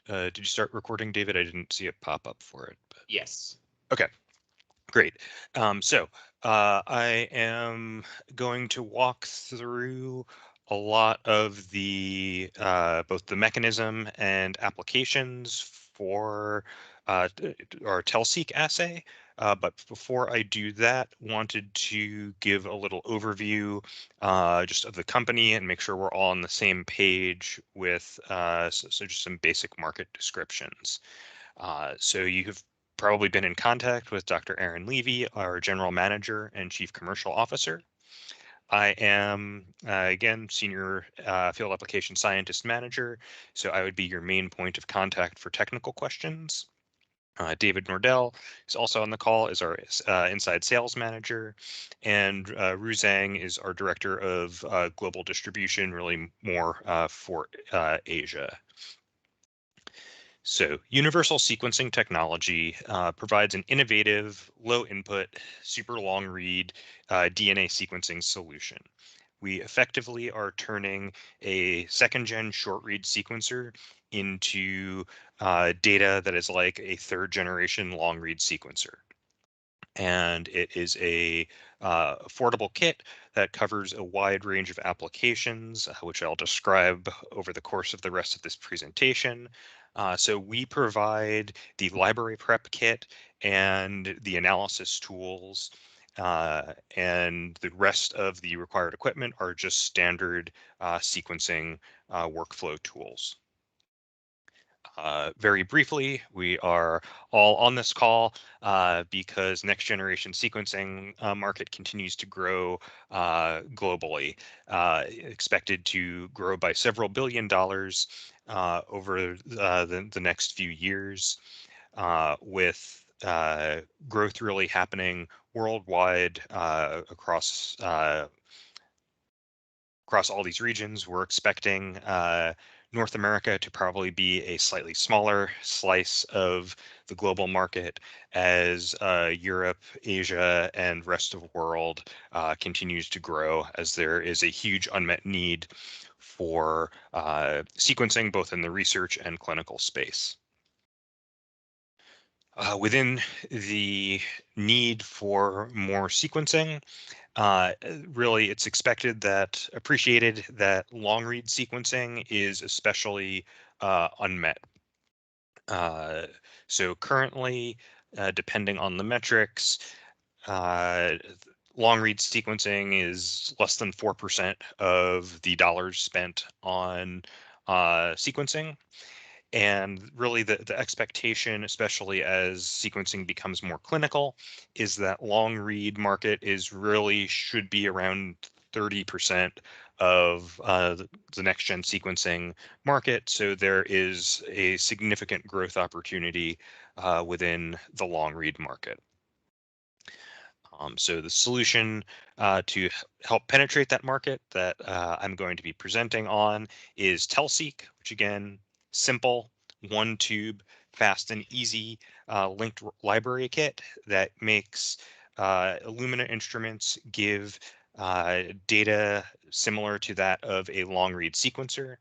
Did you start recording, David? I didn't see it pop up for it. But... Yes. Okay, great. I am going to walk through a lot of the both the mechanism and applications for our TELSEEK assay. But before I do that, wanted to give a little overview just of the company and make sure we're all on the same page with so just some basic market descriptions. So you have probably been in contact with Dr. Aaron Levy, our General Manager and Chief Commercial Officer. I am, again, Senior Field Application Scientist Manager, so I would be your main point of contact for technical questions. David Nordell is also on the call as our inside sales manager, and Ru Zhang is our director of global distribution, really more for Asia. So universal sequencing technology provides an innovative, low input, super long read DNA sequencing solution. We effectively are turning a second gen short read sequencer into data that is like a third generation long read sequencer. And it is a affordable kit that covers a wide range of applications, which I'll describe over the course of the rest of this presentation. So we provide the library prep kit and the analysis tools, and the rest of the required equipment are just standard sequencing workflow tools. Very briefly, we are all on this call because next generation sequencing market continues to grow globally, expected to grow by several $billions over the next few years, with growth really happening worldwide across all these regions. We're expecting North America to probably be a slightly smaller slice of the global market as Europe, Asia, and rest of the world continues to grow, as there is a huge unmet need for sequencing both in the research and clinical space. Within the need for more sequencing, really, it's appreciated that long read sequencing is especially unmet. So currently, depending on the metrics, uh, long read sequencing is less than 4% of the dollars spent on sequencing. And really the expectation, especially as sequencing becomes more clinical, is that long read market should be around 30% of the next gen sequencing market. So there is a significant growth opportunity within the long read market. So the solution to help penetrate that market that I'm going to be presenting on is TELSEEK, which again, simple, one tube, fast and easy linked library kit that makes Illumina instruments give data similar to that of a long read sequencer.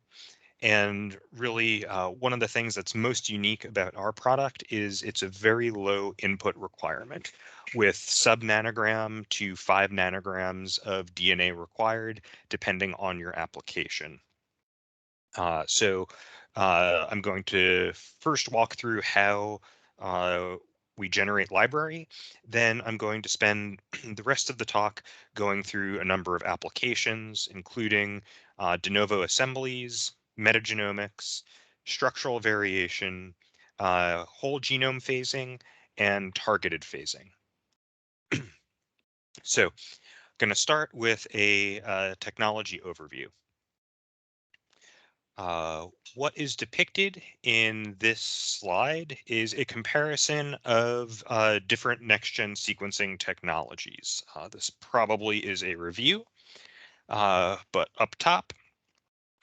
And really, one of the things that's most unique about our product is it's a very low input requirement, with sub-nanogram to 5 nanograms of DNA required, depending on your application. I'm going to first walk through how we generate library. Then I'm going to spend the rest of the talk going through a number of applications, including de novo assemblies, metagenomics, structural variation, whole genome phasing, and targeted phasing. So, going to start with a technology overview. What is depicted in this slide is a comparison of different next-gen sequencing technologies. This probably is a review, but up top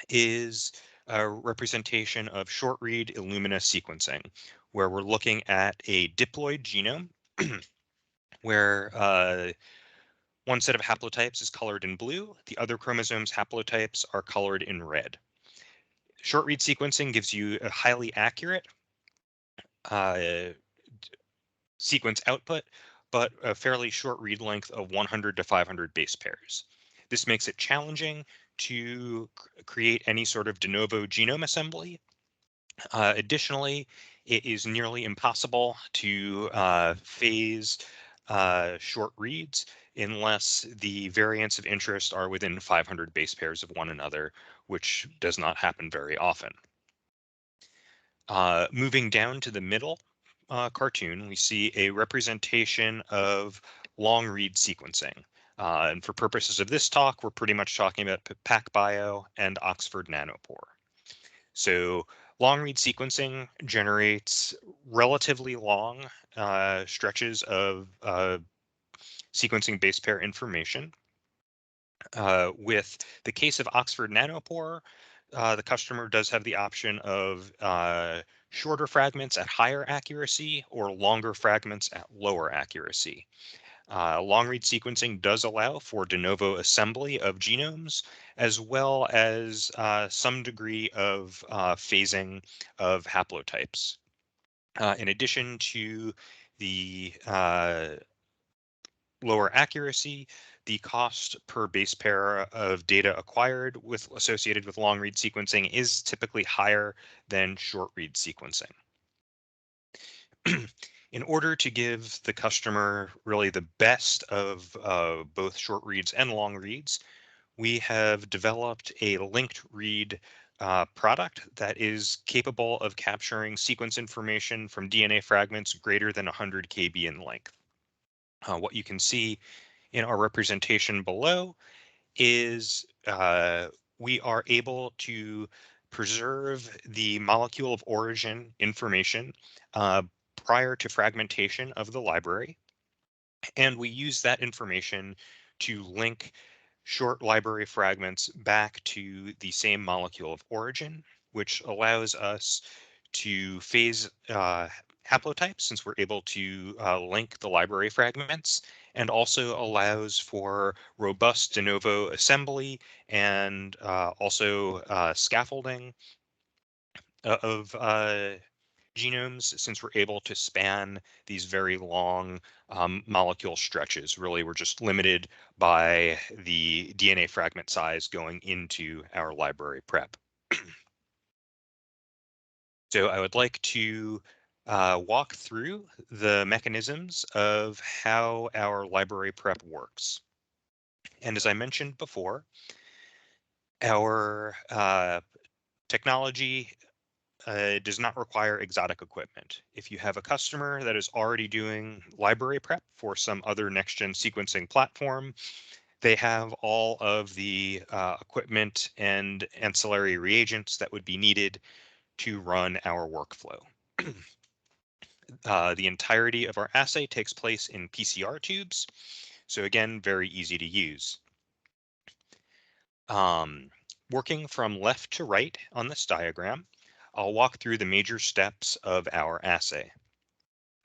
is a representation of short-read Illumina sequencing, where we're looking at a diploid genome where one set of haplotypes is colored in blue, the other chromosomes haplotypes are colored in red. Short read sequencing gives you a highly accurate uh, sequence output, but a fairly short read length of 100 to 500 base pairs. This makes it challenging to create any sort of de novo genome assembly. Additionally, it is nearly impossible to phase short reads unless the variants of interest are within 500 base pairs of one another, which does not happen very often. Moving down to the middle cartoon, we see a representation of long read sequencing. And for purposes of this talk, we're pretty much talking about PacBio and Oxford Nanopore. So long read sequencing generates relatively long stretches of sequencing base pair information. With the case of Oxford Nanopore, the customer does have the option of shorter fragments at higher accuracy or longer fragments at lower accuracy. Long read sequencing does allow for de novo assembly of genomes, as well as some degree of phasing of haplotypes. In addition to the lower accuracy, the cost per base pair of data acquired associated with long read sequencing is typically higher than short read sequencing. In order to give the customer really the best of both short reads and long reads, we have developed a linked read product that is capable of capturing sequence information from DNA fragments greater than 100 kb in length. What you can see in our representation below is we are able to preserve the molecule of origin information prior to fragmentation of the library. And we use that information to link short library fragments back to the same molecule of origin, which allows us to phase haplotypes, since we're able to link the library fragments, and also allows for robust de novo assembly and also scaffolding of genomes, since we're able to span these very long molecule stretches. Really, we're just limited by the DNA fragment size going into our library prep. So I would like to walk through the mechanisms of how our library prep works. And as I mentioned before, our technology does not require exotic equipment. If you have a customer that is already doing library prep for some other next-gen sequencing platform, they have all of the equipment and ancillary reagents that would be needed to run our workflow. The entirety of our assay takes place in PCR tubes. So again, very easy to use. Working from left to right on this diagram, I'll walk through the major steps of our assay.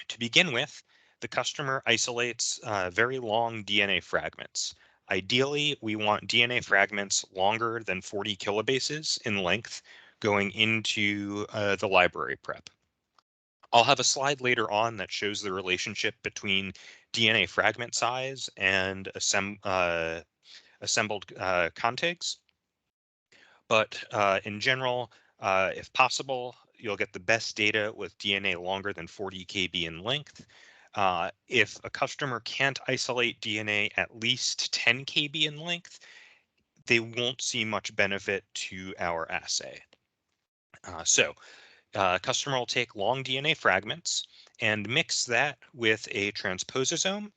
To begin with, the customer isolates very long DNA fragments. Ideally, we want DNA fragments longer than 40 kilobases in length going into the library prep. I'll have a slide later on that shows the relationship between DNA fragment size and assembled contigs. But in general, if possible, you'll get the best data with DNA longer than 40 kb in length. If a customer can't isolate DNA at least 10 kb in length, they won't see much benefit to our assay. Customer will take long DNA fragments and mix that with a transpososome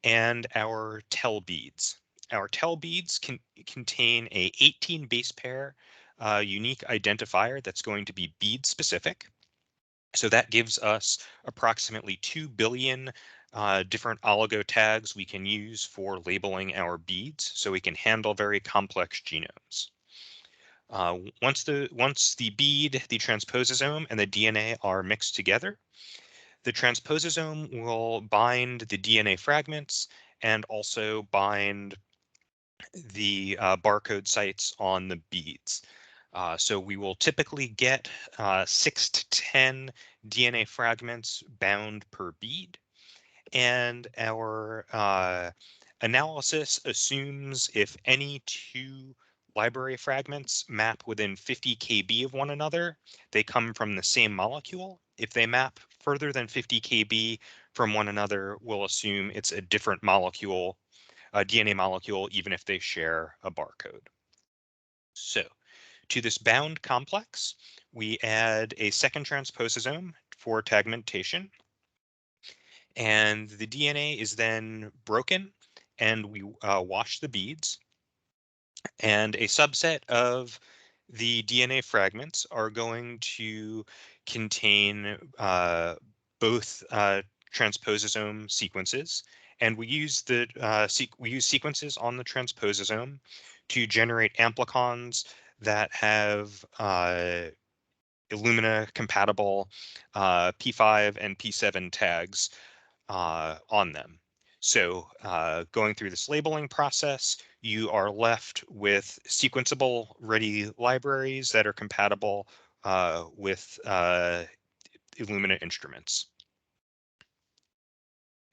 and our TEL beads. Our TEL beads can contain a 18 base pair unique identifier that's going to be bead specific. So that gives us approximately 2 billion different oligo tags we can use for labeling our beads, so we can handle very complex genomes. Once the bead, the transpososome, and the DNA are mixed together, the transpososome will bind the DNA fragments and also bind the barcode sites on the beads. So we will typically get 6 to 10 DNA fragments bound per bead, and our analysis assumes if any two library fragments map within 50 kb of one another, they come from the same molecule. If they map further than 50 kb from one another, we'll assume it's a different molecule, a DNA molecule, even if they share a barcode. So to this bound complex, we add a second transpososome for tagmentation, and the DNA is then broken, and we wash the beads, and a subset of the DNA fragments are going to contain both transpososome sequences, and we use sequences on the transpososome to generate amplicons that have Illumina compatible P5 and P7 tags on them. So going through this labeling process, you are left with sequenceable ready libraries that are compatible with Illumina instruments.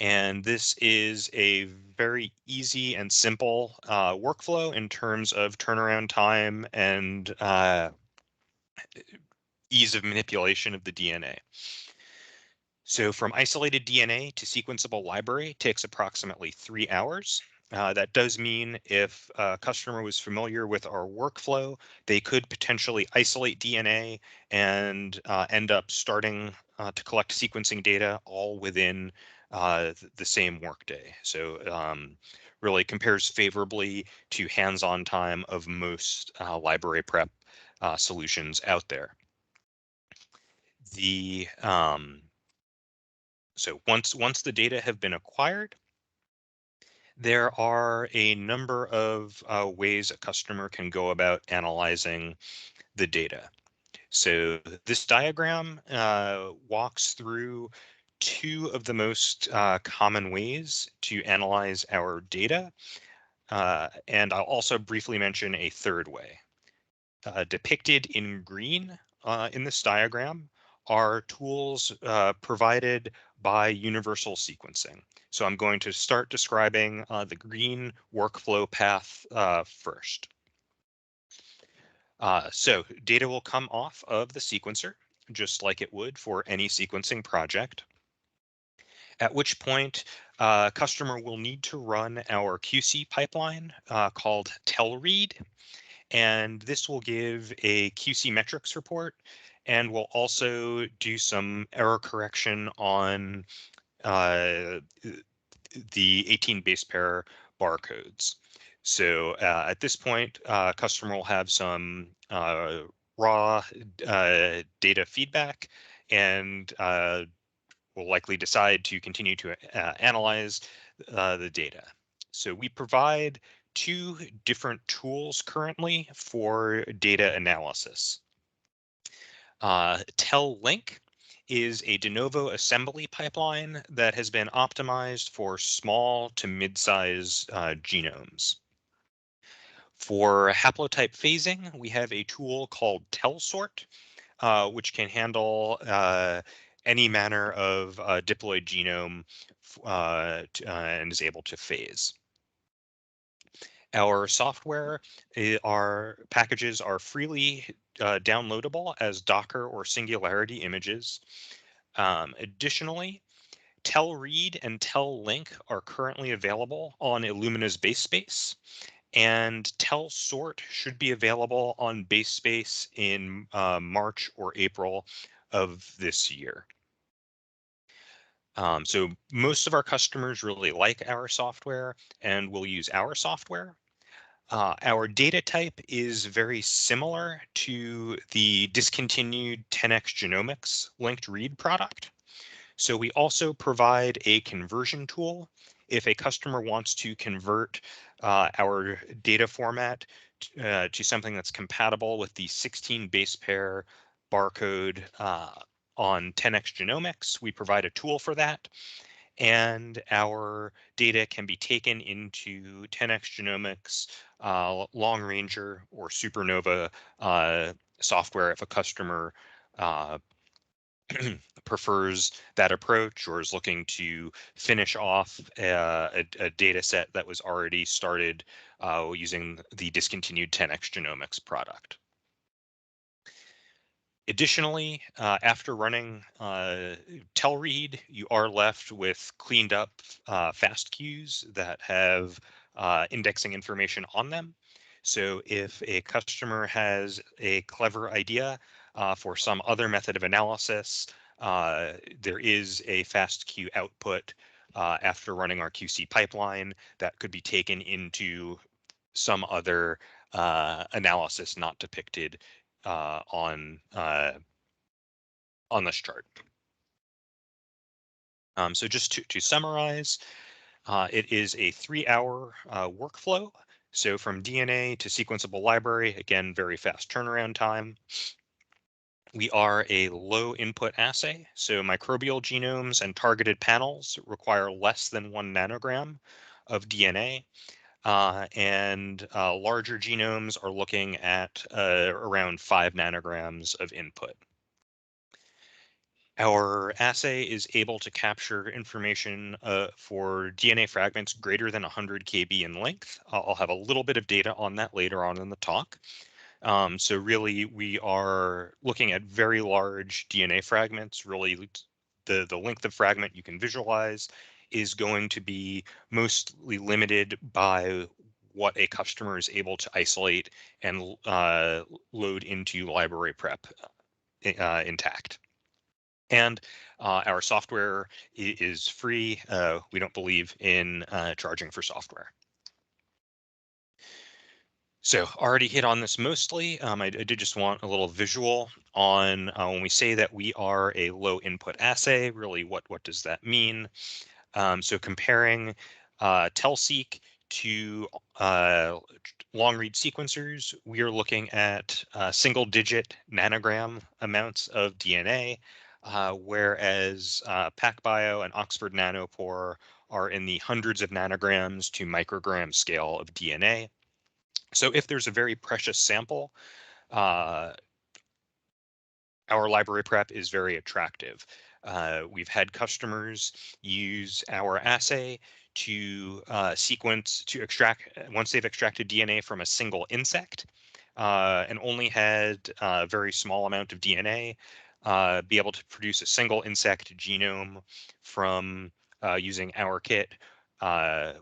And this is a very easy and simple workflow in terms of turnaround time and ease of manipulation of the DNA. So from isolated DNA to sequenceable library takes approximately 3 hours. That does mean if a customer was familiar with our workflow, they could potentially isolate DNA and end up starting to collect sequencing data all within the same workday. So really compares favorably to hands-on time of most library prep solutions out there. The So once the data have been acquired, there are a number of ways a customer can go about analyzing the data. So this diagram walks through two of the most common ways to analyze our data, and I'll also briefly mention a third way. Depicted in green in this diagram are tools provided by universal sequencing. So I'm going to start describing the green workflow path first. So data will come off of the sequencer, just like it would for any sequencing project, at which point customer will need to run our QC pipeline called TellRead, and this will give a QC metrics report, and we'll also do some error correction on the 18 base pair barcodes. So at this point, customer will have some raw data feedback, and will likely decide to continue to analyze the data. So we provide two different tools currently for data analysis. TellLink is a de novo assembly pipeline that has been optimized for small to mid-size genomes. For haplotype phasing, we have a tool called TellSort, which can handle any manner of diploid genome and is able to phase. Our software, our packages are freely downloadable as Docker or Singularity images. Additionally, TellRead and TellLink are currently available on Illumina's BaseSpace, and TellSort should be available on BaseSpace in March or April of this year. So most of our customers really like our software and will use our software. Our data type is very similar to the discontinued 10x Genomics linked read product. So we also provide a conversion tool if a customer wants to convert our data format to something that's compatible with the 16 base pair barcode on 10x Genomics. We provide a tool for that, and our data can be taken into 10x Genomics long ranger or supernova software if a customer uh, prefers that approach or is looking to finish off a data set that was already started using the discontinued 10x genomics product. Additionally, after running TellRead, you are left with cleaned up fast queues that have indexing information on them. So if a customer has a clever idea for some other method of analysis, there is a fast queue output after running our QC pipeline that could be taken into some other analysis not depicted on this chart. So just to summarize, it is a 3-hour workflow. So from DNA to sequenceable library, again, very fast turnaround time. We are a low input assay. So microbial genomes and targeted panels require less than 1 nanogram of DNA. And larger genomes are looking at around 5 nanograms of input. Our assay is able to capture information for DNA fragments greater than 100 kb in length. I'll have a little bit of data on that later on in the talk. So really, we are looking at very large DNA fragments. Really, the length of fragment you can visualize is going to be mostly limited by what a customer is able to isolate and load into library prep intact. And our software is free. We don't believe in charging for software. So already hit on this mostly. I did just want a little visual on when we say that we are a low input assay, really what does that mean? So comparing TellSeq to long read sequencers, we are looking at single digit nanogram amounts of DNA, whereas PacBio and Oxford Nanopore are in the hundreds of nanograms to microgram scale of DNA. So if there's a very precious sample, uh, our library prep is very attractive. We've had customers use our assay to sequence, to extract, once they've extracted DNA from a single insect and only had a very small amount of DNA, be able to produce a single insect genome from using our kit,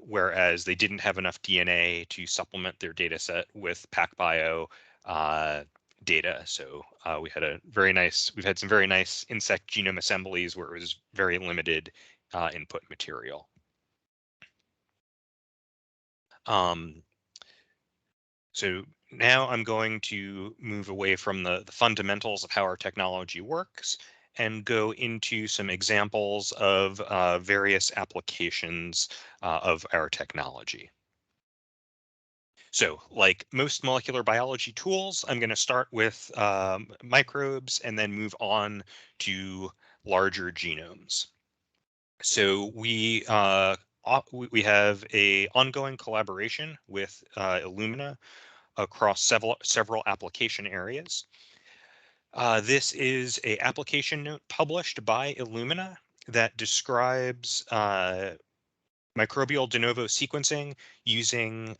whereas they didn't have enough DNA to supplement their data set with PacBio data. So we've had some very nice insect genome assemblies where it was very limited input material. So now I'm going to move away from the fundamentals of how our technology works and go into some examples of various applications of our technology. So like most molecular biology tools, I'm going to start with microbes and then move on to larger genomes. So we have a ongoing collaboration with Illumina across several application areas. This is a application note published by Illumina that describes microbial de novo sequencing using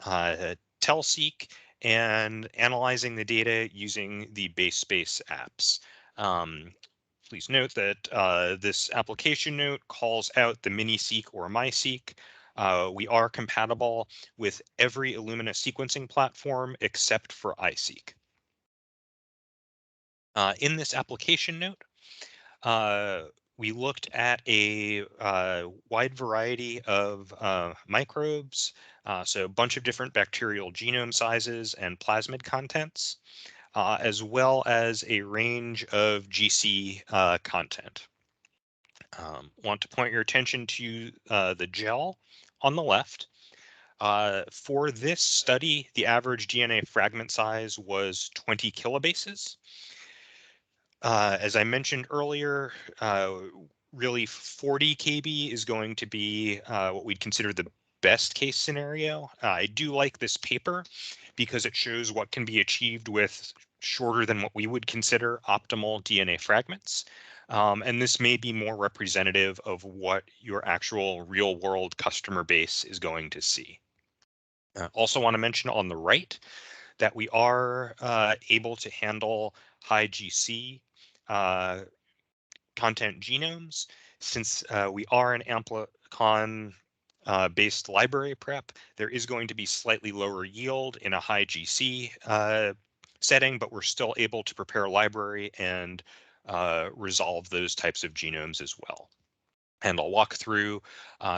TellSeq and analyzing the data using the base space apps. Please note that this application note calls out the mini-seq or MySeq. We are compatible with every Illumina sequencing platform except for iSeq. In this application note, uh, we looked at a wide variety of microbes, so a bunch of different bacterial genome sizes and plasmid contents, as well as a range of GC content. Want to point your attention to the gel on the left. For this study, the average DNA fragment size was 20 kilobases. As I mentioned earlier, really 40 kb is going to be what we'd consider the best case scenario. I do like this paper because it shows what can be achieved with shorter than what we would consider optimal DNA fragments. And this may be more representative of what your actual real world customer base is going to see. Also want to mention on the right that we are able to handle high GC content genomes. Since we are an amplicon based library prep, there is going to be slightly lower yield in a high GC setting, but we're still able to prepare library and resolve those types of genomes as well. And I'll walk through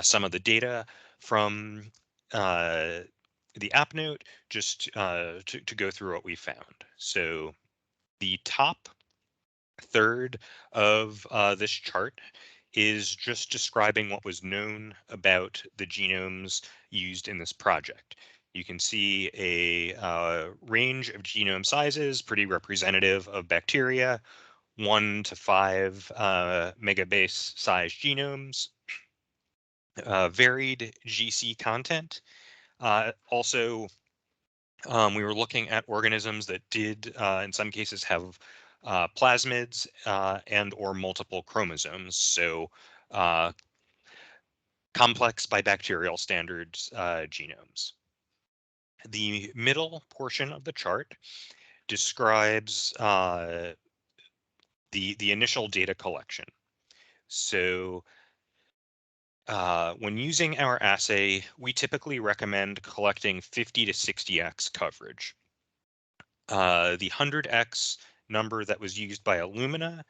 some of the data from the app note just to go through what we found. So the top third of this chart is just describing what was known about the genomes used in this project. You can see a range of genome sizes, pretty representative of bacteria, 1 to 5 megabase size genomes, varied GC content. Also, we were looking at organisms that did, in some cases, have plasmids and or multiple chromosomes. So complex by bacterial standards genomes. The middle portion of the chart describes the initial data collection. So when using our assay, we typically recommend collecting 50 to 60x coverage. The 100x number that was used by Illumina,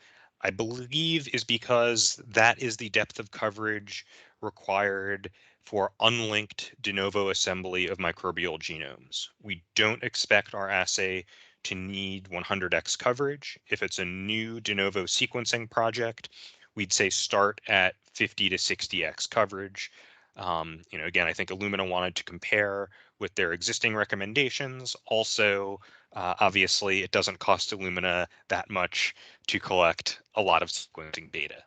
I believe, is because that is the depth of coverage required for unlinked de novo assembly of microbial genomes. We don't expect our assay to need 100x coverage. If it's a new de novo sequencing project, we'd say start at 50 to 60x coverage. Again, I think Illumina wanted to compare with their existing recommendations. Also, obviously, it doesn't cost Illumina that much to collect a lot of sequencing data.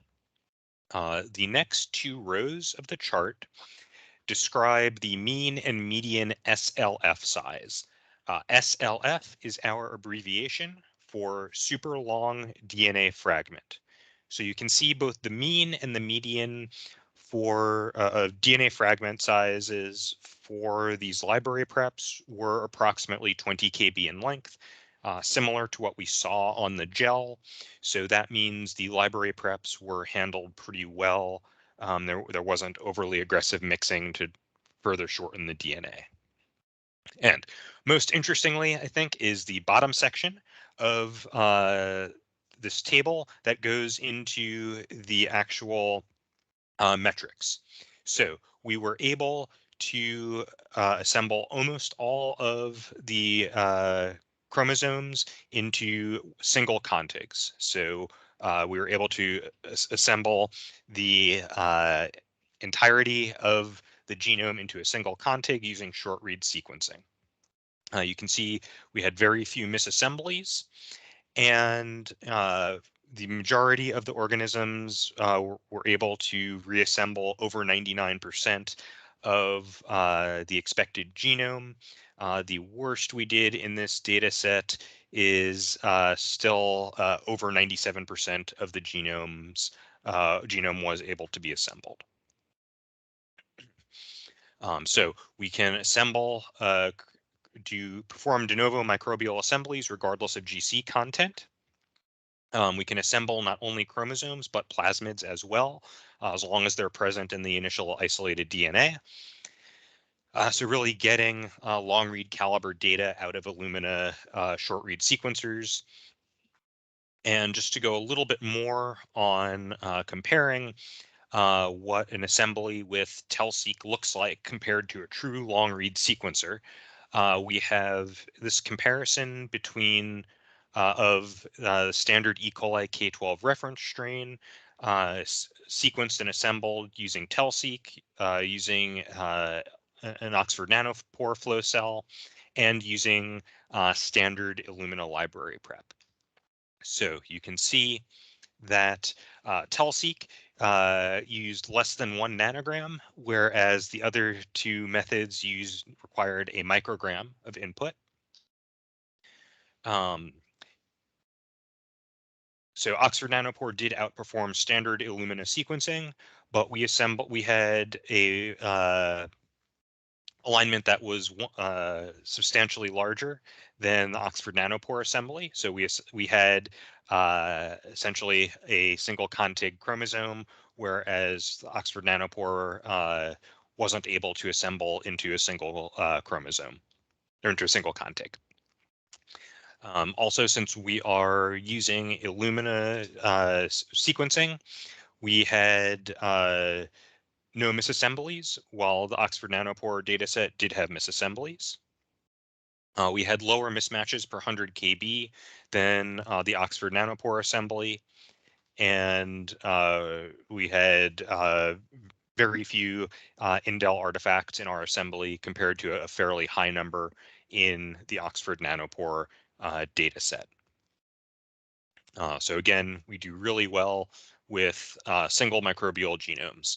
The next two rows of the chart describe the mean and median SLF size. SLF is our abbreviation for super long DNA fragment. So you can see both the mean and the median for DNA fragment sizes for these library preps were approximately 20 kb in length, similar to what we saw on the gel. So that means the library preps were handled pretty well. There wasn't overly aggressive mixing to further shorten the DNA. And most interestingly, I think, is the bottom section of this table that goes into the actual metrics. So we were able to assemble almost all of the chromosomes into single contigs. So we were able to assemble the entirety of the genome into a single contig using short read sequencing. You can see we had very few misassemblies, and the majority of the organisms were able to reassemble over 99% of the expected genome. The worst we did in this data set is still over 97% of the genome was able to be assembled. So we can assemble perform de novo microbial assemblies regardless of GC content. We can assemble not only chromosomes, but plasmids as well, as long as they're present in the initial isolated DNA. So really getting long read caliber data out of Illumina short read sequencers. And just to go a little bit more on comparing what an assembly with TelSeq looks like compared to a true long read sequencer. We have this comparison between of standard E. coli K12 reference strain sequenced and assembled using TelSeq, using an Oxford nanopore flow cell, and using standard Illumina library prep. So you can see that TelSeq used less than 1 nanogram, whereas the other two methods required a microgram of input. Um, so Oxford Nanopore did outperform standard Illumina sequencing, but we had a alignment that was substantially larger than the Oxford Nanopore assembly. So we had essentially a single contig chromosome, whereas the Oxford Nanopore wasn't able to assemble into a single chromosome or into a single contig. Also, since we are using Illumina sequencing, we had no misassemblies, while the Oxford Nanopore dataset did have misassemblies. We had lower mismatches per 100 kb than the Oxford Nanopore assembly, and we had very few indel artifacts in our assembly compared to a fairly high number in the Oxford Nanopore dataset. So again, we do really well with single microbial genomes,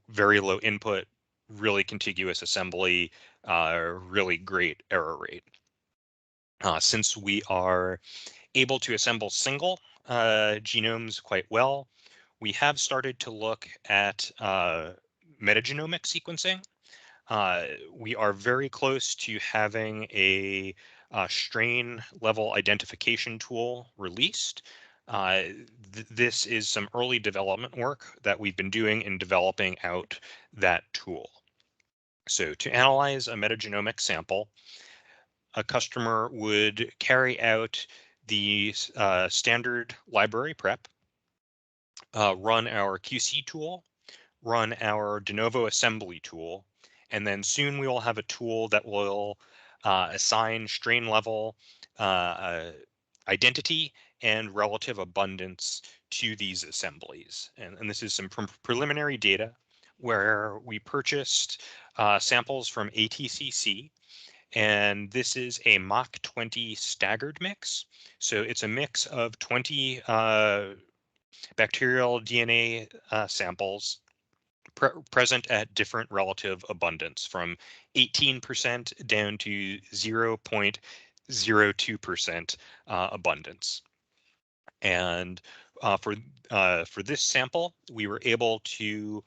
very low input, really contiguous assembly, really great error rate. Since we are able to assemble single genomes quite well, we have started to look at metagenomic sequencing. We are very close to having a strain level identification tool released. This is some early development work that we've been doing in developing out that tool. So to analyze a metagenomic sample, a customer would carry out the standard library prep, run our QC tool, run our de novo assembly tool, and then soon we will have a tool that will assign strain level identity and relative abundance to these assemblies. And this is some preliminary data where we purchased samples from ATCC, and this is a Mach 20 staggered mix. So it's a mix of 20 bacterial DNA samples present at different relative abundance, from 18% down to 0.02% abundance. And for this sample, we were able to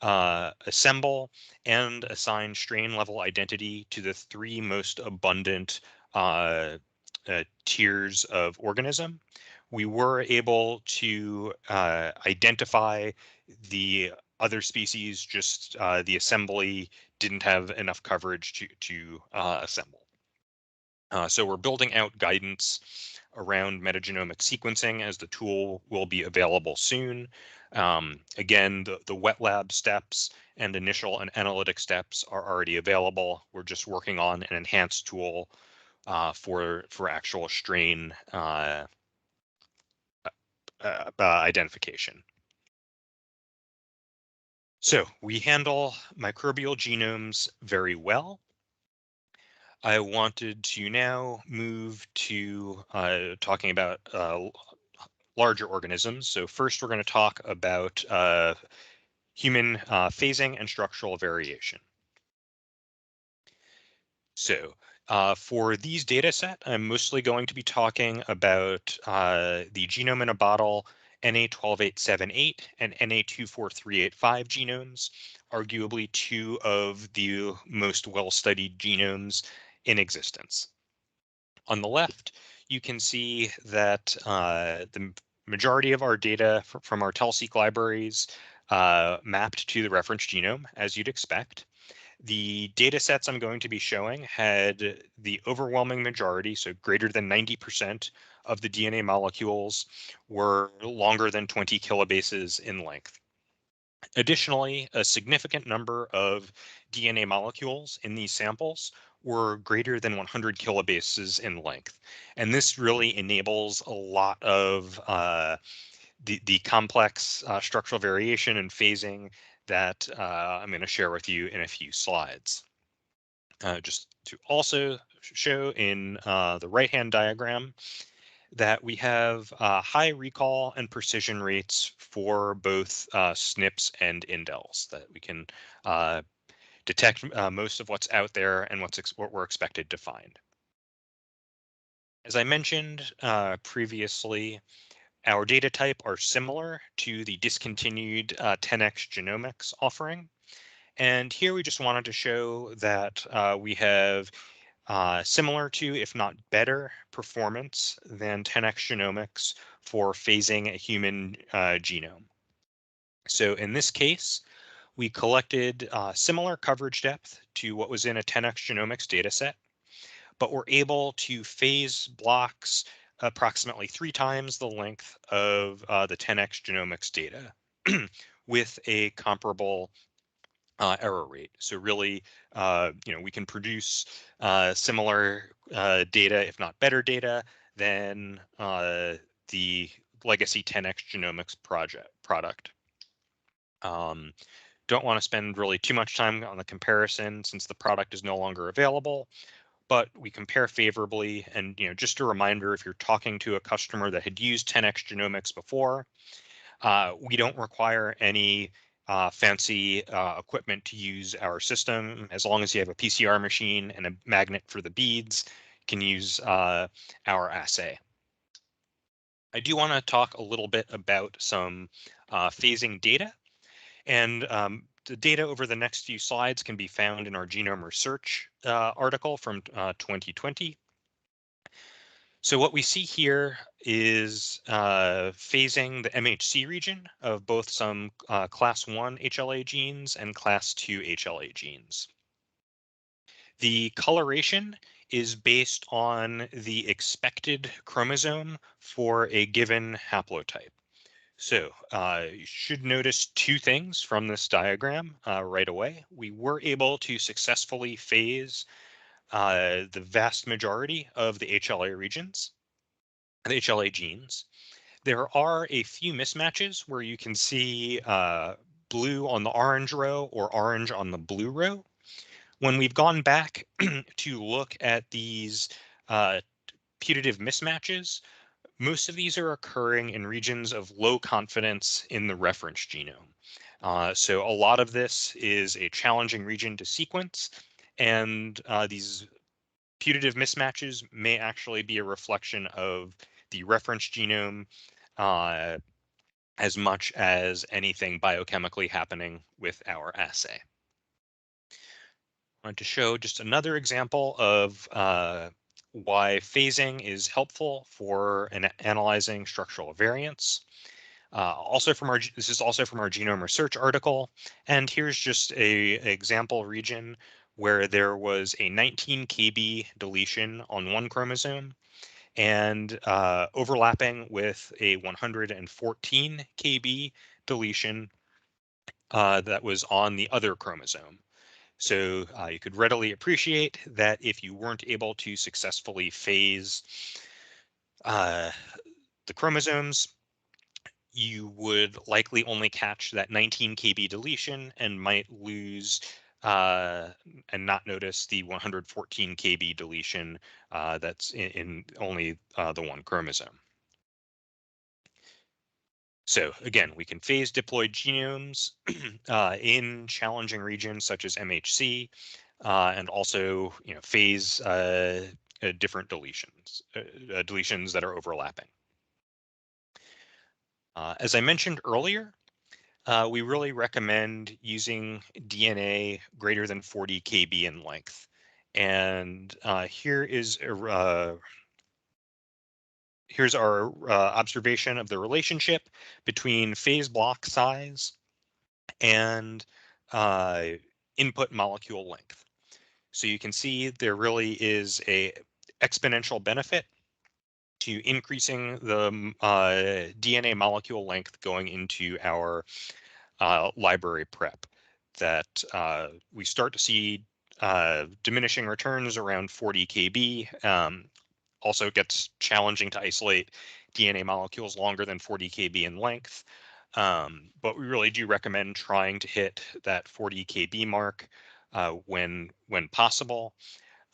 assemble and assign strain level identity to the 3 most abundant tiers of organism. We were able to identify the other species, just the assembly didn't have enough coverage to assemble. So we're building out guidance around metagenomic sequencing as the tool will be available soon. Again, the wet lab steps and initial and analytic steps are already available. We're just working on an enhanced tool for actual strain identification. So we handle microbial genomes very well. I wanted to now move to talking about larger organisms. So first, we're going to talk about human phasing and structural variation. So for these data set, I'm mostly going to be talking about the genome in a bottle NA12878 and NA24385 genomes, arguably 2 of the most well-studied genomes in existence. On the left, you can see that the majority of our data from our TELSeq libraries mapped to the reference genome, as you'd expect. The data sets I'm going to be showing had the overwhelming majority, so greater than 90% of the DNA molecules were longer than 20 kilobases in length. Additionally, a significant number of DNA molecules in these samples were greater than 100 kilobases in length. And this really enables a lot of the complex structural variation and phasing that I'm going to share with you in a few slides. Just to also show in the right-hand diagram that we have high recall and precision rates for both SNPs and indels, that we can detect most of what's out there and what we're expected to find. As I mentioned previously, our data type are similar to the discontinued 10x genomics offering. And here we just wanted to show that we have similar to, if not better, performance than 10x genomics for phasing a human genome. So in this case, we collected similar coverage depth to what was in a 10x genomics dataset, but we're able to phase blocks approximately 3 times the length of the 10x genomics data with a comparable error rate. So really, we can produce similar data, if not better data, than the legacy 10x genomics product. Don't want to spend really too much time on the comparison since the product is no longer available, but we compare favorably. And just a reminder, if you're talking to a customer that had used 10x genomics before, we don't require any fancy equipment to use our system. As long as you have a PCR machine and a magnet for the beads, you can use our assay. I do want to talk a little bit about some phasing data. And the data over the next few slides can be found in our genome research article from 2020. So what we see here is phasing the MHC region of both some class 1 HLA genes and class 2 HLA genes. The coloration is based on the expected chromosome for a given haplotype. So you should notice 2 things from this diagram right away. We were able to successfully phase the vast majority of the HLA regions, the HLA genes. There are a few mismatches where you can see blue on the orange row or orange on the blue row. When we've gone back to look at these putative mismatches, most of these are occurring in regions of low confidence in the reference genome. So a lot of this is a challenging region to sequence, and these putative mismatches may actually be a reflection of the reference genome uh, as much as anything biochemically happening with our assay. I want to show just another example of why phasing is helpful for analyzing structural variants. This is also from our genome research article, and here's just a example region where there was a 19 kb deletion on one chromosome and overlapping with a 114 kb deletion that was on the other chromosome. So you could readily appreciate that if you weren't able to successfully phase the chromosomes, you would likely only catch that 19 kb deletion and might lose and not notice the 114 kb deletion that's in only the one chromosome. So again, we can phase diploid genomes in challenging regions such as MHC, and also phase different deletions that are overlapping. As I mentioned earlier, we really recommend using DNA greater than 40 kb in length. And here's our observation of the relationship between phase block size and input molecule length. So you can see there really is a exponential benefit to increasing the DNA molecule length going into our library prep, that we start to see diminishing returns around 40 kb. Also, it gets challenging to isolate DNA molecules longer than 40 kb in length. But we really do recommend trying to hit that 40 kb mark when possible.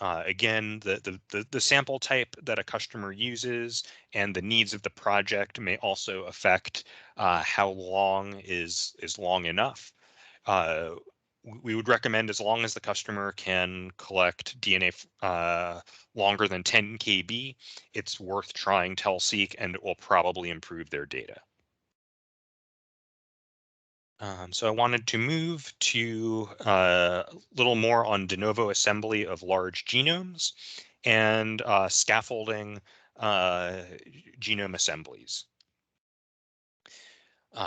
Again, the sample type that a customer uses and the needs of the project may also affect how long is long enough. Uh, we would recommend, as long as the customer can collect DNA longer than 10 kb, it's worth trying TelSeq, and it will probably improve their data. So I wanted to move to a little more on de novo assembly of large genomes and scaffolding genome assemblies.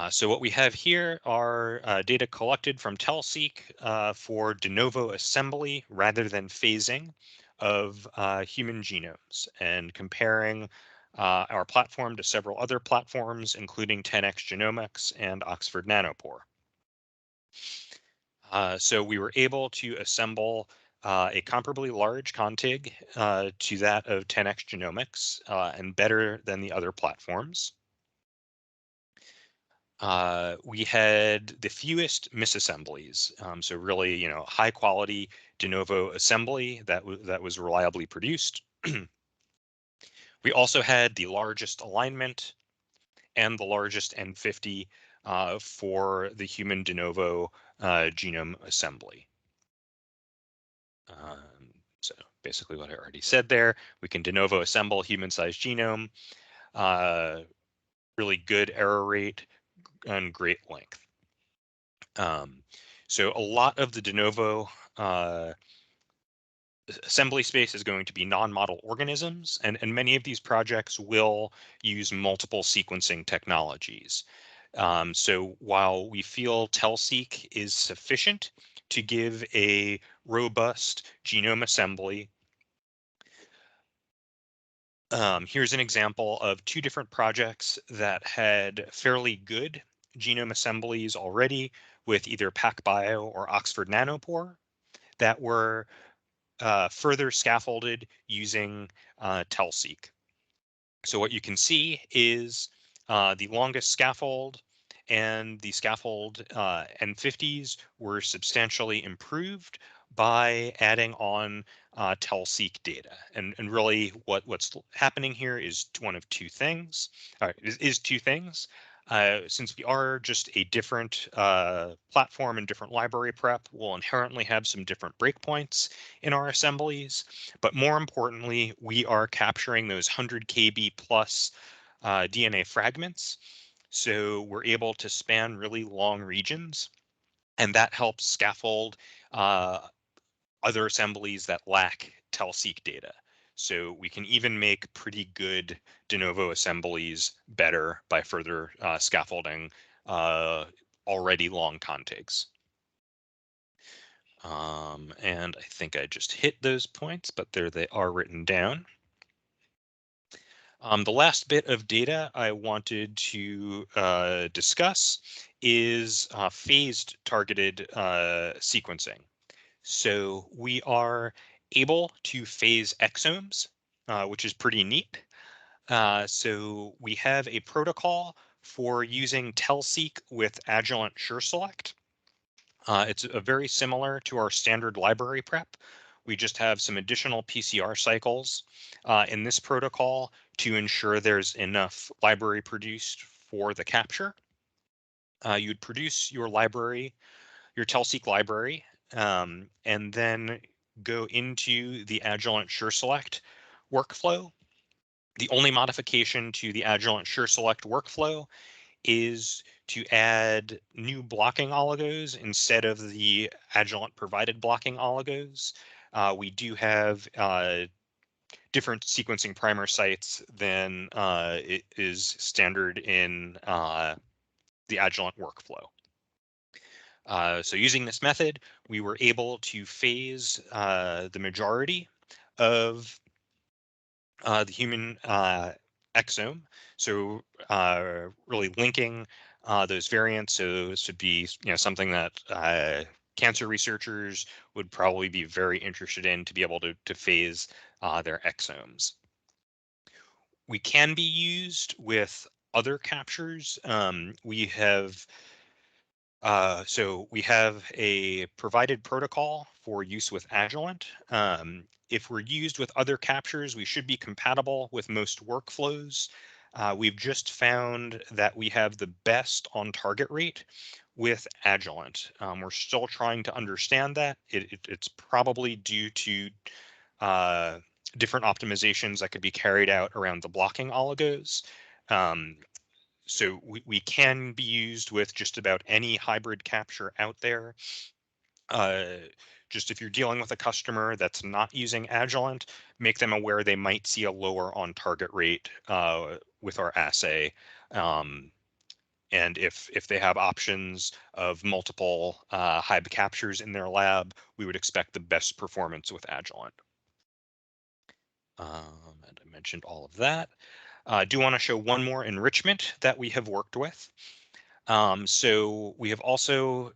So what we have here are data collected from TelSeq for de novo assembly rather than phasing of human genomes, and comparing our platform to several other platforms, including 10x Genomics and Oxford Nanopore. So we were able to assemble a comparably large config to that of 10x Genomics, and better than the other platforms. We had the fewest misassemblies, so really, high quality de novo assembly that was reliably produced. We also had the largest alignment and the largest N50 for the human de novo genome assembly. So basically what I already said there, we can de novo assemble human-sized genome, really good error rate and great length. So a lot of the de novo assembly space is going to be non-model organisms, and many of these projects will use multiple sequencing technologies. So while we feel TelSeq is sufficient to give a robust genome assembly, here's an example of two different projects that had fairly good genome assemblies already with either PacBio or Oxford Nanopore that were further scaffolded using TelSeq. So what you can see is the longest scaffold and the scaffold N50s were substantially improved by adding on TelSeq data. And really what's happening here is one of two things, is two things. Since we are just a different platform and different library prep, we'll inherently have some different breakpoints in our assemblies. But more importantly, we are capturing those 100 kb plus DNA fragments. So we're able to span really long regions, and that helps scaffold other assemblies that lack TelSeq data. So we can even make pretty good de novo assemblies better by further scaffolding already long contigs. And I think I just hit those points, but there they are written down. The last bit of data I wanted to discuss is phased targeted sequencing. So we are able to phase exomes, which is pretty neat. So we have a protocol for using TelSeq with Agilent SureSelect. It's very similar to our standard library prep. We just have some additional PCR cycles in this protocol to ensure there's enough library produced for the capture. You'd produce your library, your TelSeq library, and then go into the Agilent SureSelect workflow. The only modification to the Agilent SureSelect workflow is to add new blocking oligos instead of the Agilent provided blocking oligos. We do have different sequencing primer sites than it is standard in the Agilent workflow. So using this method, we were able to phase the majority of the human exome. So really linking those variants. So this would be something that cancer researchers would probably be very interested in, to be able to phase their exomes. We can be used with other captures. We have So we have a provided protocol for use with Agilent. If we're used with other captures, we should be compatible with most workflows. We've just found that we have the best on target rate with Agilent. We're still trying to understand that. It's probably due to uh, different optimizations that could be carried out around the blocking oligos. Um, so we can be used with just about any hybrid capture out there. Uh, just if you're dealing with a customer that's not using Agilent, make them aware they might see a lower on target rate with our assay. Um, and if they have options of multiple HYB captures in their lab, we would expect the best performance with Agilent. And I mentioned all of that. I do want to show one more enrichment that we have worked with. So we have also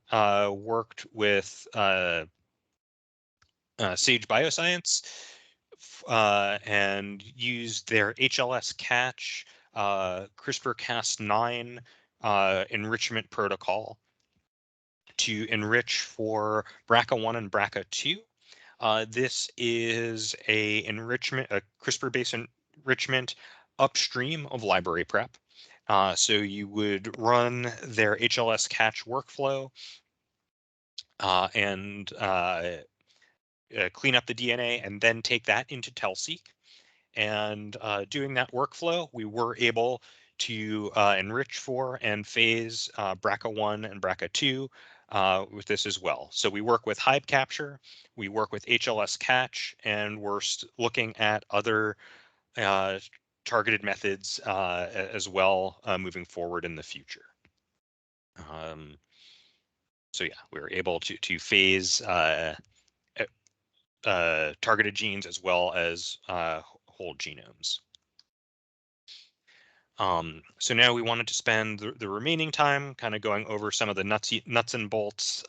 worked with Sage Bioscience and used their HLS catch CRISPR-Cas9 enrichment protocol to enrich for BRCA1 and BRCA2. This is a CRISPR-based enrichment upstream of library prep. So you would run their HLS catch workflow and clean up the DNA and then take that into TELSEq. And doing that workflow, we were able to enrich for and phase BRCA1 and BRCA2 with this as well. So we work with Hive capture, we work with HLS catch, and we're looking at other uh, targeted methods as well moving forward in the future. Um, so yeah, we were able to phase targeted genes as well as whole genomes. So now we wanted to spend the remaining time kind of going over some of the nuts and bolts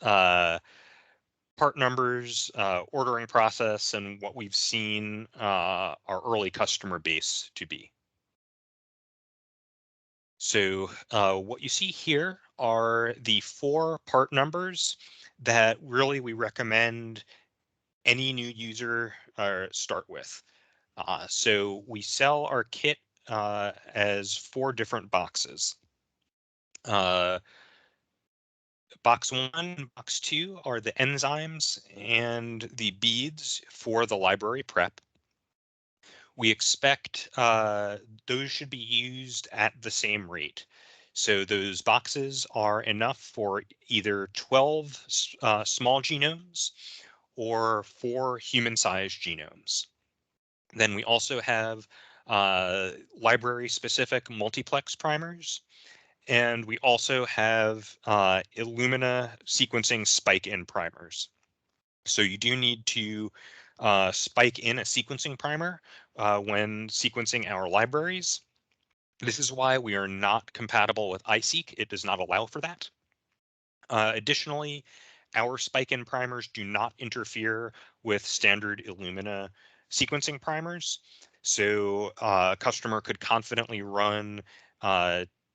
part numbers, ordering process, and what we've seen our early customer base to be. So what you see here are the 4 part numbers that really we recommend any new user start with. So we sell our kit as 4 different boxes. Box 1 and box 2 are the enzymes and the beads for the library prep. We expect those should be used at the same rate. So those boxes are enough for either 12 small genomes or 4 human-sized genomes. Then we also have library-specific multiplex primers. And we also have Illumina sequencing spike-in primers. So you do need to spike in a sequencing primer when sequencing our libraries. This is why we are not compatible with iSeq. It does not allow for that. Additionally, our spike-in primers do not interfere with standard Illumina sequencing primers. So a customer could confidently run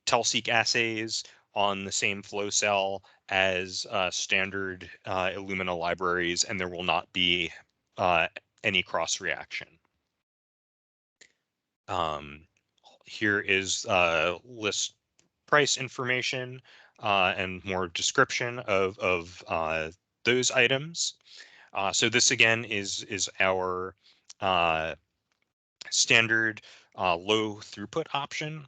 TELSEq assays on the same flow cell as standard Illumina libraries, and there will not be any cross reaction. Here is list price information and more description of those items. So this again is our standard low throughput option.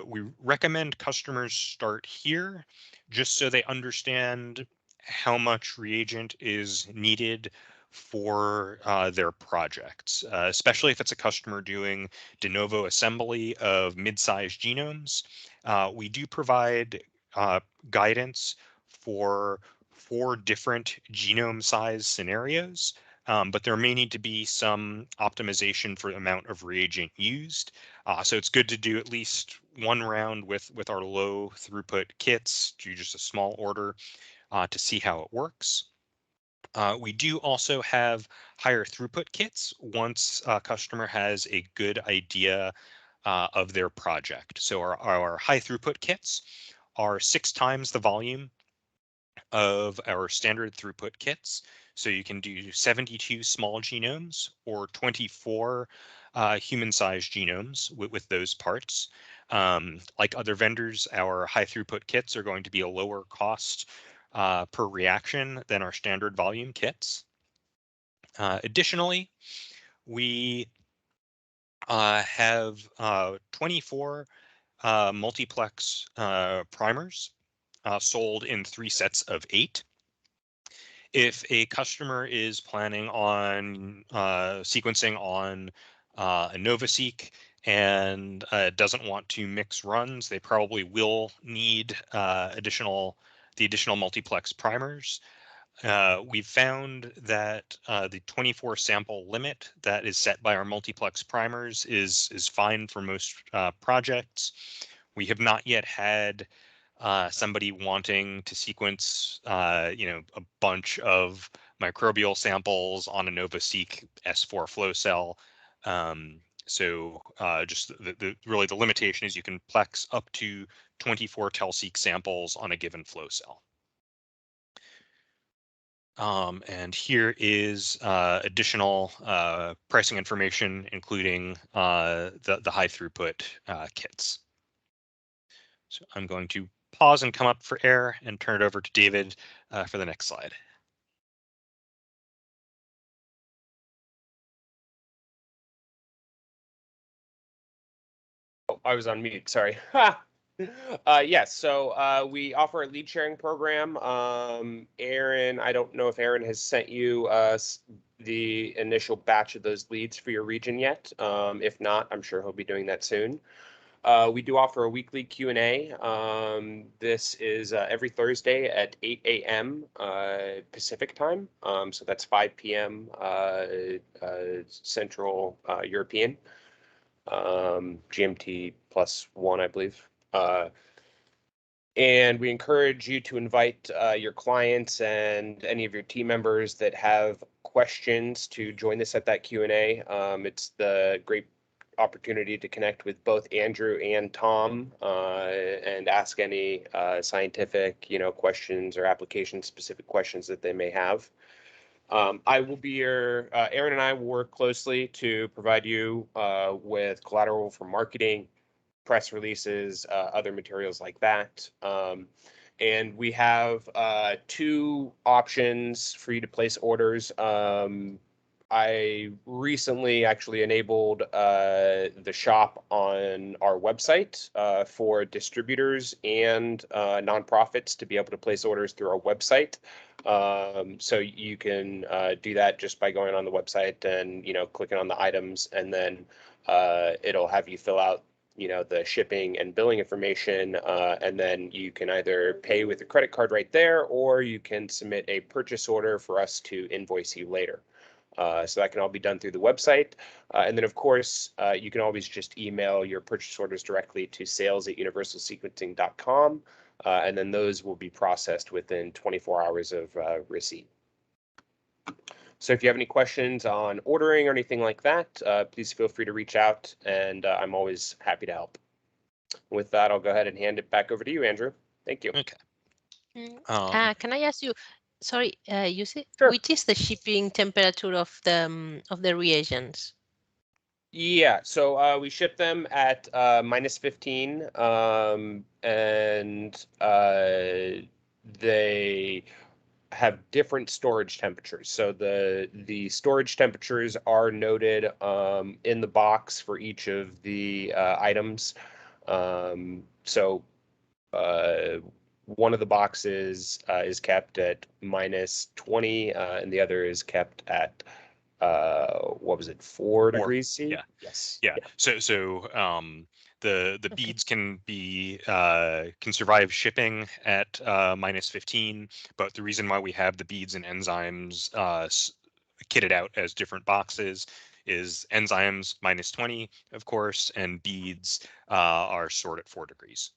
We recommend customers start here just so they understand how much reagent is needed for their projects, especially if it's a customer doing de novo assembly of mid-sized genomes. We do provide guidance for 4 different genome size scenarios, but there may need to be some optimization for the amount of reagent used. So it's good to do at least 1 round with our low throughput kits, do just a small order to see how it works. We do also have higher throughput kits once a customer has a good idea of their project. So our high throughput kits are 6 times the volume of our standard throughput kits. So you can do 72 small genomes or 24 human-sized genomes with those parts. Like other vendors, our high throughput kits are going to be a lower cost per reaction than our standard volume kits. Additionally, we have 24 multiplex primers sold in 3 sets of 8. If a customer is planning on sequencing on a NovaSeq and doesn't want to mix runs, they probably will need the additional multiplex primers. We've found that the 24 sample limit that is set by our multiplex primers is fine for most projects. We have not yet had somebody wanting to sequence, a bunch of microbial samples on a NovaSeq S4 flow cell. So just really the limitation is you can plex up to 24 TelSeq samples on a given flow cell. And here is additional pricing information, including the high throughput kits. So I'm going to pause and come up for air and turn it over to David for the next slide. Oh, I was on mute, sorry. Yes, so we offer a lead sharing program. Aaron, I don't know if Aaron has sent you the initial batch of those leads for your region yet. If not, I'm sure he'll be doing that soon. We do offer a weekly Q&A. This is every Thursday at 8 a.m. Pacific time. So that's 5 p.m. Central European. GMT +1, I believe. And we encourage you to invite your clients and any of your team members that have questions to join us at that Q&A. It's the great opportunity to connect with both Andrew and Tom and ask any scientific, questions or application-specific questions that they may have. I will be your, Aaron and I will work closely to provide you with collateral for marketing, press releases, other materials like that. And we have 2 options for you to place orders. I recently actually enabled the shop on our website for distributors and nonprofits to be able to place orders through our website. So you can do that just by going on the website and clicking on the items, and then it'll have you fill out the shipping and billing information, and then you can either pay with a credit card right there, or you can submit a purchase order for us to invoice you later. So that can all be done through the website. And then, of course, you can always just email your purchase orders directly to sales@universalsequencing.com, and then those will be processed within 24 hours of receipt. So if you have any questions on ordering or anything like that, please feel free to reach out, and I'm always happy to help. With that, I'll go ahead and hand it back over to you, Andrew. Thank you. Okay. Can I ask you, sorry, Yussi, Sure. which is the shipping temperature of the reagents? Yeah, so we ship them at -15, and they have different storage temperatures. So the storage temperatures are noted in the box for each of the items. So one of the boxes is kept at -20, and the other is kept at what was it, 4 degrees C? Yeah. Yes. Yeah. So the Okay. beads can survive shipping at -15, but the reason why we have the beads and enzymes kitted out as different boxes is enzymes -20, of course, and beads are stored at 4 degrees.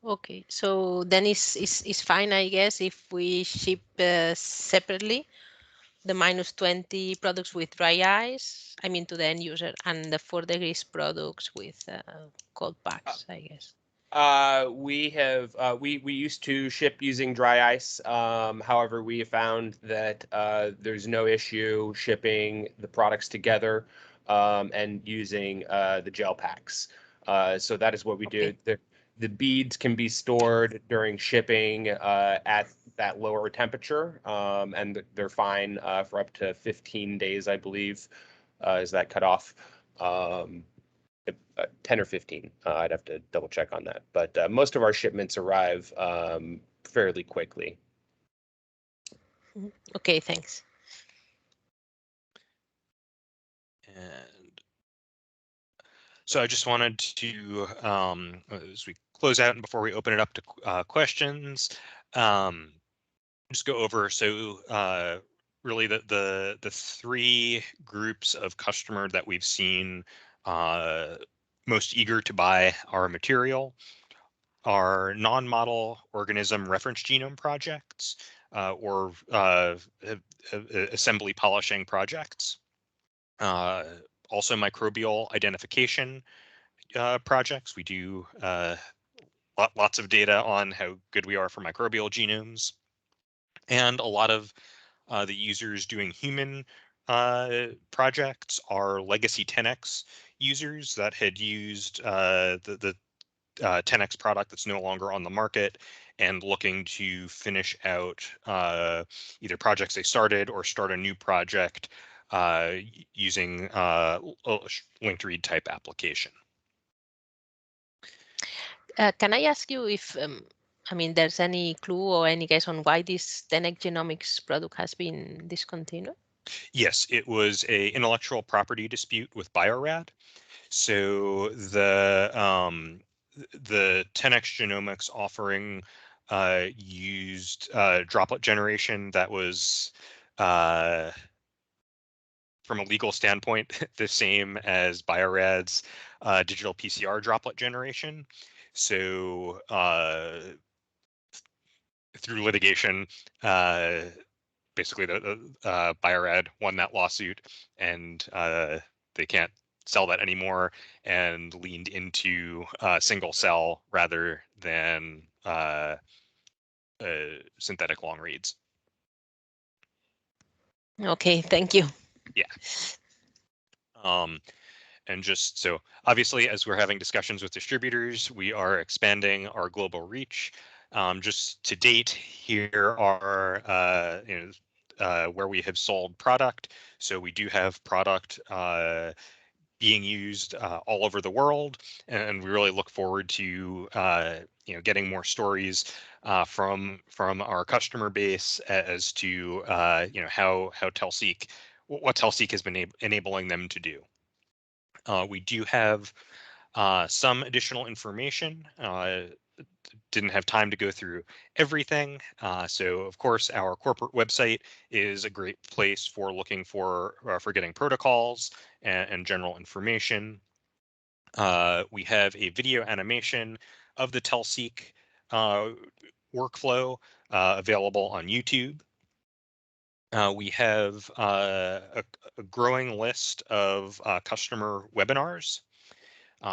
Okay, so then it's fine, I guess, if we ship separately the -20 products with dry ice, I mean to the end user, and the 4 degrees products with cold packs, I guess. We used to ship using dry ice. However, we have found that there's no issue shipping the products together and using the gel packs. So that is what we do. Okay. The beads can be stored during shipping at that lower temperature, and they're fine for up to 15 days, I believe, is that cutoff. 10 or 15. I'd have to double check on that. But most of our shipments arrive fairly quickly. Okay, thanks. And so I just wanted to, as we close out and before we open it up to questions, just go over. So really the three groups of customer that we've seen most eager to buy our material are non-model organism reference genome projects or assembly polishing projects. Also microbial identification projects. We do lots of data on how good we are for microbial genomes. And a lot of the users doing human projects are legacy 10x users that had used the 10x product that's no longer on the market and looking to finish out either projects they started or start a new project using linked read type application. Can I ask you if, I mean, there's any clue or any guess on why this 10x Genomics product has been discontinued? Yes, it was a intellectual property dispute with Biorad. So the 10x Genomics offering used droplet generation that was from a legal standpoint the same as Biorad's digital PCR droplet generation. So through litigation, basically the Biorad won that lawsuit, and they can't sell that anymore, and leaned into single cell rather than synthetic long reads. Okay, thank you. Yeah. And just so obviously, as we're having discussions with distributors, we are expanding our global reach. Just to date, here are where we have sold product. So we do have product being used all over the world, and we really look forward to getting more stories from our customer base as to how Telseq, what Telseq has been enabling them to do. We do have some additional information. Didn't have time to go through everything. So of course, our corporate website is a great place for looking for getting protocols and general information. We have a video animation of the Telseq workflow available on YouTube. We have a growing list of customer webinars.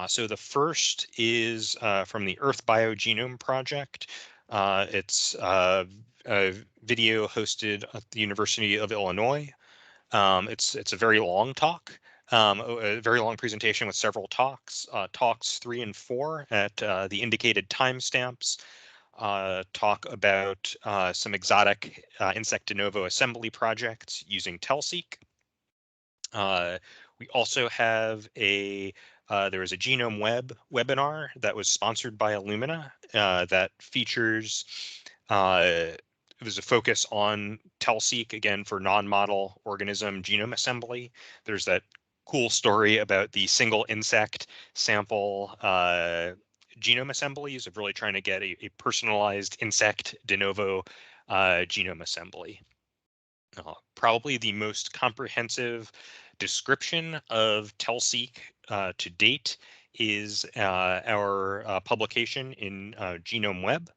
So the first is from the Earth Biogenome Project. It's a video hosted at the University of Illinois. It's a very long talk, a very long presentation with several talks. Talks 3 and 4 at the indicated timestamps talk about some exotic insect de novo assembly projects using Telseq. We also have there was a Genome Web webinar that was sponsored by Illumina that features, it was a focus on Telseq, again, for non-model organism genome assembly. There's that cool story about the single insect sample genome assemblies of really trying to get a personalized insect de novo genome assembly. Probably the most comprehensive description of Telseq to date is our publication in Genome Web.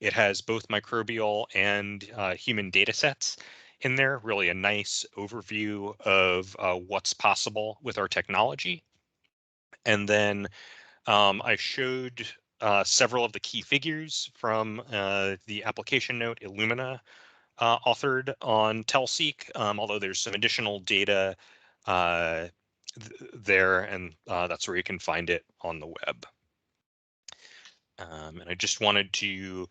It has both microbial and human data sets in there, really a nice overview of what's possible with our technology. And then I showed several of the key figures from the application note Illumina authored on TELSEEK, although there's some additional data there, and that's where you can find it on the web. And I just wanted to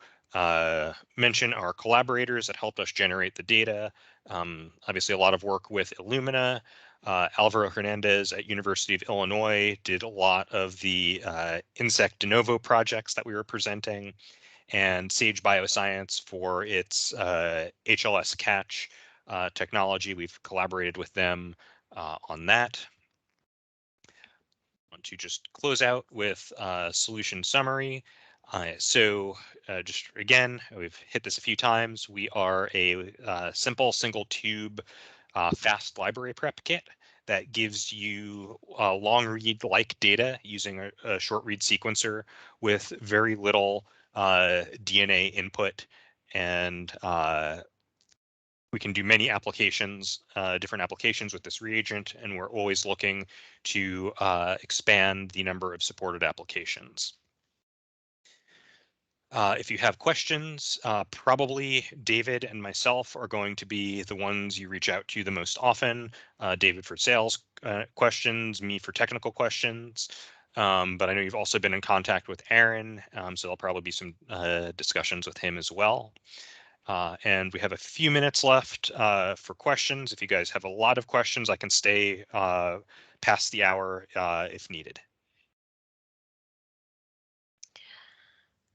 mention our collaborators that helped us generate the data. Obviously, a lot of work with Illumina. Alvaro Hernandez at University of Illinois did a lot of the insect de novo projects that we were presenting, and Sage Bioscience for its HLS catch technology. We've collaborated with them on that. I want to just close out with a solution summary. Just again, we've hit this a few times. We are a simple single tube fast library prep kit that gives you long read like data using a short read sequencer with very little DNA input, and we can do many applications, different applications with this reagent, and we're always looking to expand the number of supported applications. If you have questions, probably David and myself are going to be the ones you reach out to the most often. David for sales questions, me for technical questions. But I know you've also been in contact with Aaron, so there'll probably be some discussions with him as well. And we have a few minutes left for questions. If you guys have a lot of questions, I can stay past the hour if needed.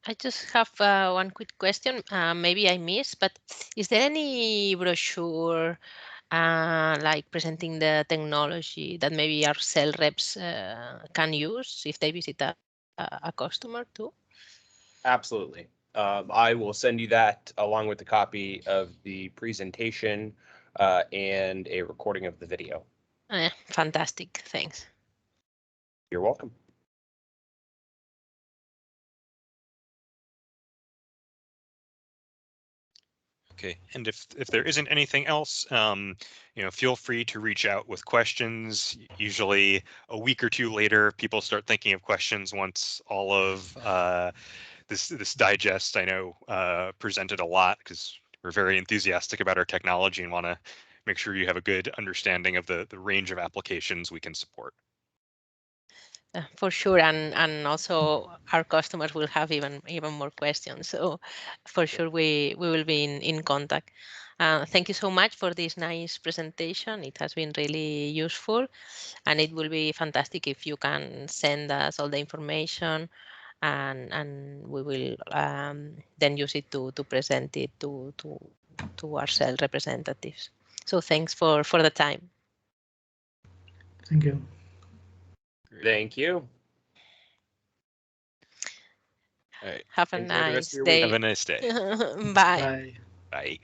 I just have one quick question. Maybe I missed, but is there any brochure like presenting the technology that maybe our sales reps can use if they visit a customer too? Absolutely. I will send you that along with the copy of the presentation and a recording of the video. Fantastic. Thanks. You're welcome. Okay, and if there isn't anything else, feel free to reach out with questions. Usually a week or two later, people start thinking of questions once all of this digest, I know, presented a lot, because we're very enthusiastic about our technology and want to make sure you have a good understanding of the range of applications we can support. For sure, and also our customers will have even more questions. So for sure, we will be in contact. Thank you so much for this nice presentation. It has been really useful, and it will be fantastic if you can send us all the information, and we will then use it to present it to our sales representatives. So thanks for the time. Thank you. Thank you. All right. Have a Enjoy the rest nice of your day. week. Have a nice day. Bye. Bye. Bye.